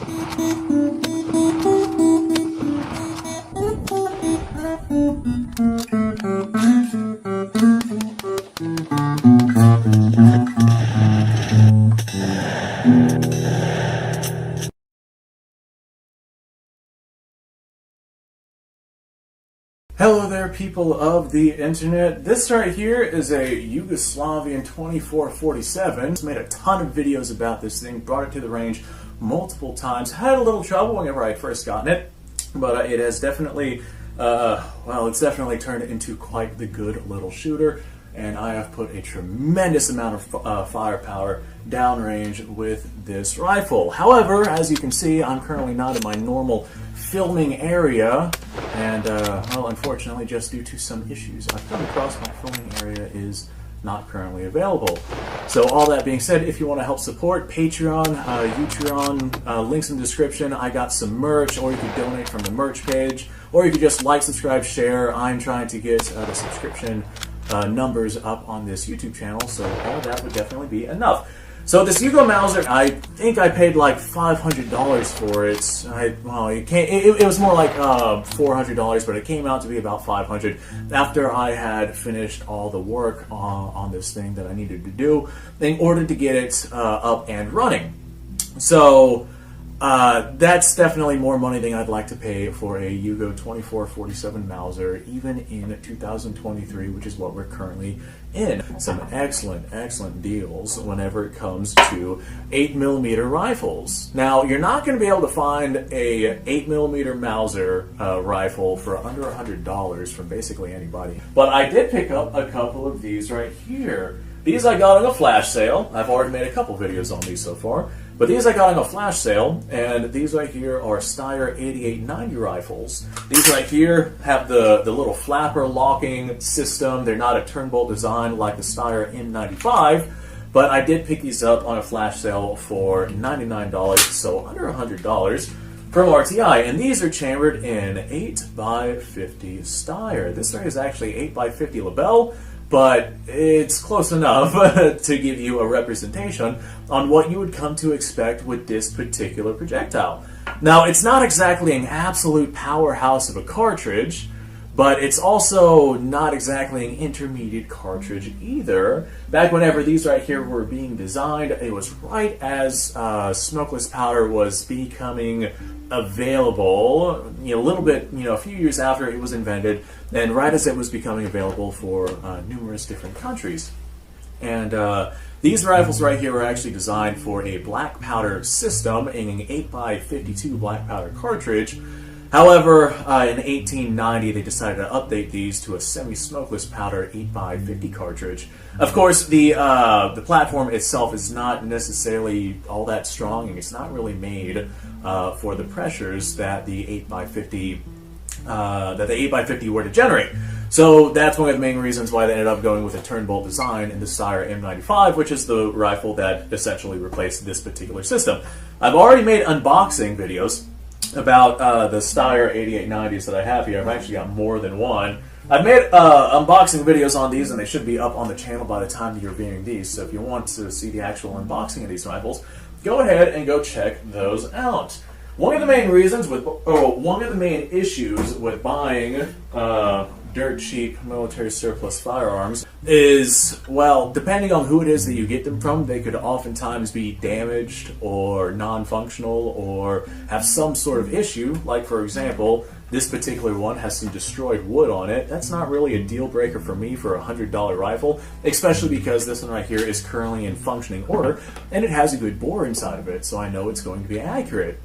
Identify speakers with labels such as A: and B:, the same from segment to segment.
A: Hello there, people of the internet. This right here is a Yugoslavian 2447. Made a ton of videos about this thing, brought it to the range multiple times. Had a little trouble whenever I had first gotten it, but it has definitely, it's definitely turned into quite the good little shooter. And I have put a tremendous amount of firepower downrange with this rifle. However, as you can see, I'm currently not in my normal filming area, and well, unfortunately, just due to some issues I've come across, my filming area is not currently available. So all that being said, if you want to help support, Patreon, Utreon, links in the description. I got some merch, or you could donate from the merch page, or you could just like, subscribe, share. I'm trying to get the subscription numbers up on this YouTube channel, so all that would definitely be enough. So this Yugo Mauser, I think I paid like $500 for it. It was more like $400, but it came out to be about $500 after I had finished all the work on this thing that I needed to do in order to get it up and running. So that's definitely more money than I'd like to pay for a Yugo 2447 Mauser, even in 2023, which is what we're currently in. Some excellent deals whenever it comes to 8mm rifles. Now, you're not going to be able to find a 8mm Mauser rifle for under $100 from basically anybody. But I did pick up a couple of these right here. These I got on a flash sale. I've already made a couple videos on these so far. But these I got on a flash sale, and these right here are Steyr 8890 rifles. These right here have the little flapper locking system. They're not a turnbolt design like the Steyr M95, but I did pick these up on a flash sale for $99, so under $100 from RTI. And these are chambered in 8x50 Steyr. This thing is actually 8x50 Lebel, but it's close enough to give you a representation on what you would come to expect with this particular projectile. Now, it's not exactly an absolute powerhouse of a cartridge, but it's also not exactly an intermediate cartridge either. Back whenever these right here were being designed, it was right as smokeless powder was becoming available, a little bit, a few years after it was invented, and right as it was becoming available for numerous different countries. And these rifles right here were actually designed for a black powder system in an 8x52 black powder cartridge. However, in 1890, they decided to update these to a semi-smokeless powder 8x50 cartridge. Of course, the platform itself is not necessarily all that strong, and it's not really made for the pressures that the 8x50 were to generate. So that's one of the main reasons why they ended up going with a turnbolt design in the Steyr M95, which is the rifle that essentially replaced this particular system. I've already made unboxing videos about the Steyr 8890s that I have here. I've actually got more than one. I've made unboxing videos on these, and they should be up on the channel by the time that you're viewing these. So if you want to see the actual unboxing of these rifles, go ahead and go check those out. One of the main issues with buying dirt cheap military surplus firearms is, well, depending on who it is that you get them from, they could oftentimes be damaged or non-functional or have some sort of issue. Like, for example, this particular one has some destroyed wood on it. That's not really a deal breaker for me for a $100 rifle, especially because this one right here is currently in functioning order and it has a good bore inside of it, so I know it's going to be accurate.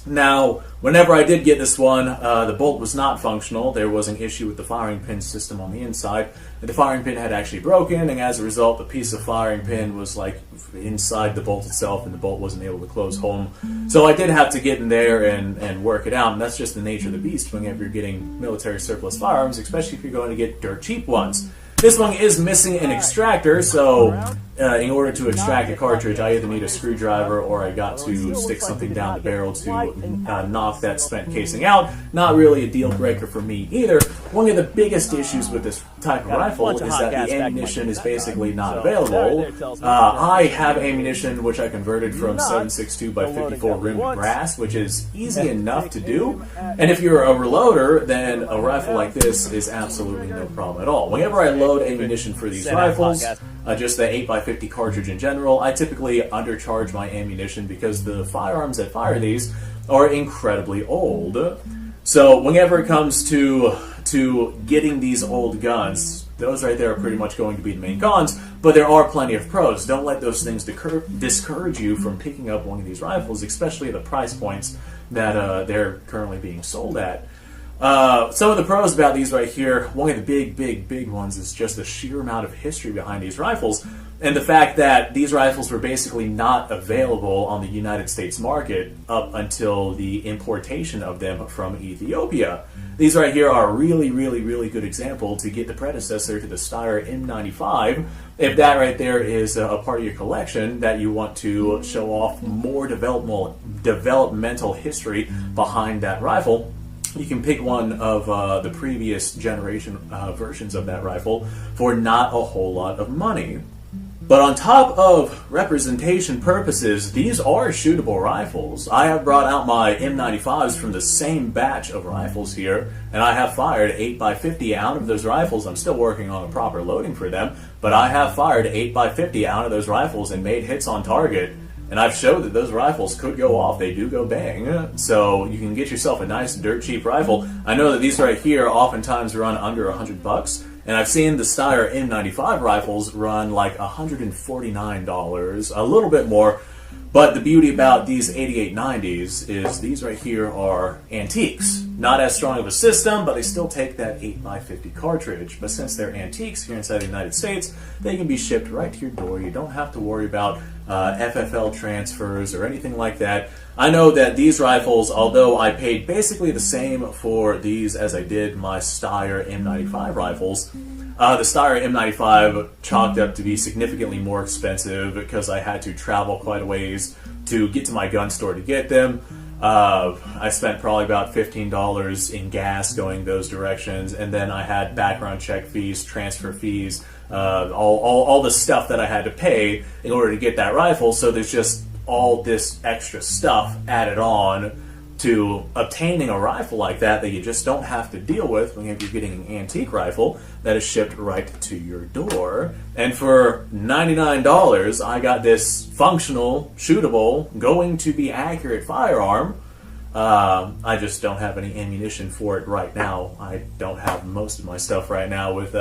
A: Now, whenever I did get this one, the bolt was not functional. There was an issue with the firing pin system on the inside. The firing pin had actually broken, and as a result, the piece of firing pin was like inside the bolt itself, and the bolt wasn't able to close home. So I did have to get in there and work it out, and that's just the nature of the beast whenever you're getting military surplus firearms, especially if you're going to get dirt cheap ones. This one is missing an extractor, so in order to extract a cartridge, I either need a screwdriver or I got to stick something down the barrel to knock that spent casing out. Not really a deal breaker for me either. one of the biggest issues with this type of rifle is that the ammunition is basically not available. I have ammunition which I converted from 7.62 by 54 rimmed brass, which is easy enough to do. And if you're a reloader, then a rifle like this is absolutely no problem at all. Whenever I load ammunition for these rifles, just the 8x50 cartridge in general, I typically undercharge my ammunition because the firearms that fire these are incredibly old. So whenever it comes to getting these old guns, those right there are pretty much going to be the main cons, but there are plenty of pros. Don't let those things discourage you from picking up one of these rifles, especially at the price points that they're currently being sold at. Some of the pros about these right here, one of the big ones is just the sheer amount of history behind these rifles, and the fact that these rifles were basically not available on the United States market up until the importation of them from Ethiopia. These right here are a really good example to get the predecessor to the Steyr M95. If that right there is a part of your collection that you want to show off more developmental history behind that rifle, you can pick one of the previous generation versions of that rifle for not a whole lot of money. But on top of representation purposes, these are shootable rifles. I have brought out my M95s from the same batch of rifles here, and I have fired 8x50 out of those rifles. I'm still working on a proper loading for them, but I have fired 8x50 out of those rifles and made hits on target. And I've showed that those rifles could go off. They do go bang. So you can get yourself a nice dirt cheap rifle. I know that these right here oftentimes run under $100, and I've seen the Steyr M95 rifles run like $149, a little bit more. But the beauty about these 8890s is these right here are antiques. Not as strong of a system, but they still take that 8x50 cartridge. But since they're antiques here inside the United States, they can be shipped right to your door. You don't have to worry about FFL transfers or anything like that. I know that these rifles, although I paid basically the same for these as I did my Steyr M95 rifles, the Steyr M95 chalked up to be significantly more expensive because I had to travel quite a ways to get to my gun store to get them. I spent probably about $15 in gas going those directions, and then I had background check fees, transfer fees, all the stuff that I had to pay in order to get that rifle. So there's just all this extra stuff added on to obtaining a rifle like that you just don't have to deal with when you're getting an antique rifle that is shipped right to your door. And for $99, I got this functional, shootable, going to be accurate firearm. I just don't have any ammunition for it right now. I don't have most of my stuff right now with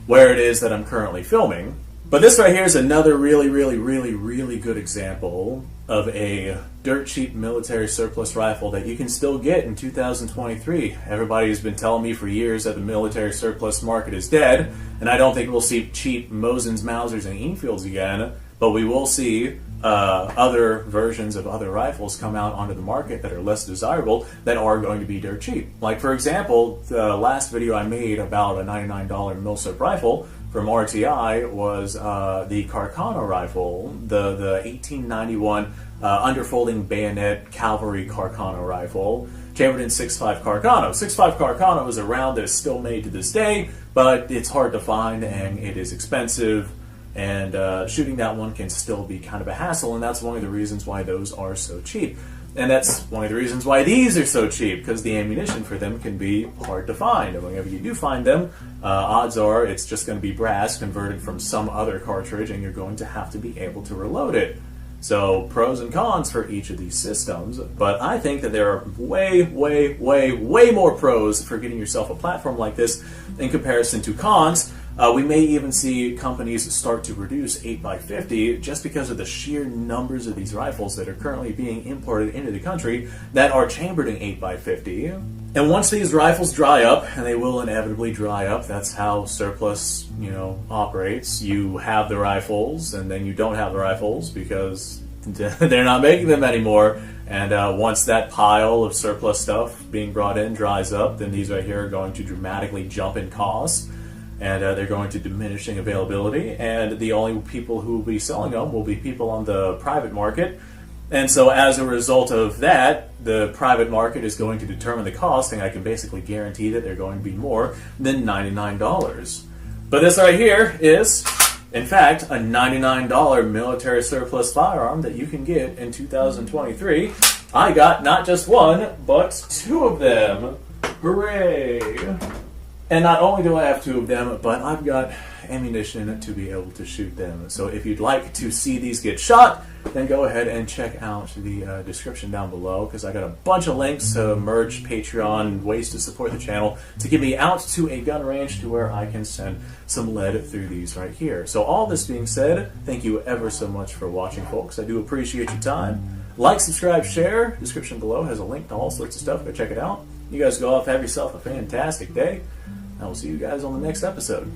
A: where it is that I'm currently filming. But this right here is another really good example of a dirt cheap military surplus rifle that you can still get in 2023. Everybody's been telling me for years that the military surplus market is dead, and I don't think we'll see cheap Mosins, Mausers, and Enfields again, but we will see other versions of other rifles come out onto the market that are less desirable that are going to be dirt cheap. Like, for example, the last video I made about a $99 Milsurp rifle from RTI was the Carcano rifle, the 1891 underfolding bayonet cavalry Carcano rifle, chambered in 6.5 Carcano. 6.5 Carcano is a round that is still made to this day, but it's hard to find and it is expensive, and shooting that one can still be kind of a hassle, and that's one of the reasons why those are so cheap. And that's one of the reasons why these are so cheap, because the ammunition for them can be hard to find. And whenever you do find them, odds are it's just going to be brass converted from some other cartridge, and you're going to have to be able to reload it. So pros and cons for each of these systems, but I think that there are way more pros for getting yourself a platform like this in comparison to cons. We may even see companies start to reduce 8x50 just because of the sheer numbers of these rifles that are currently being imported into the country that are chambered in 8x50. And once these rifles dry up, and they will inevitably dry up, that's how surplus, operates. You have the rifles, and then you don't have the rifles because they're not making them anymore. And once that pile of surplus stuff being brought in dries up, then these right here are going to dramatically jump in cost. And they're going to diminishing availability, and the only people who will be selling them will be people on the private market And so as a result of that, the private market is going to determine the cost, and I can basically guarantee that they're going to be more than $99. But this right here is, in fact, a $99 military surplus firearm that you can get in 2023. I got not just one, but two of them. Hooray! And not only do I have two of them, but I've got ammunition to be able to shoot them. So if you'd like to see these get shot, then go ahead and check out the description down below, because I got a bunch of links to merch, Patreon, ways to support the channel to get me out to a gun range to where I can send some lead through these right here. So all this being said, thank you ever so much for watching, folks. I do appreciate your time. Like, subscribe, share. Description below has a link to all sorts of stuff. Go check it out. You guys go off, have yourself a fantastic day. I will see you guys on the next episode.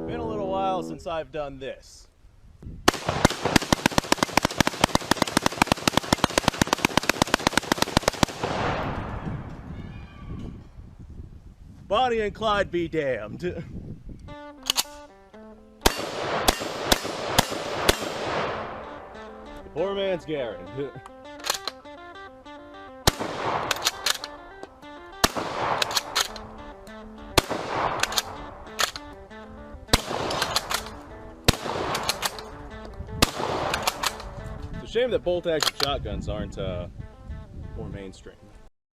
B: Been a little while since I've done this. Bonnie and Clyde be damned. Poor man's Garen. It's a shame that bolt-action shotguns aren't more mainstream.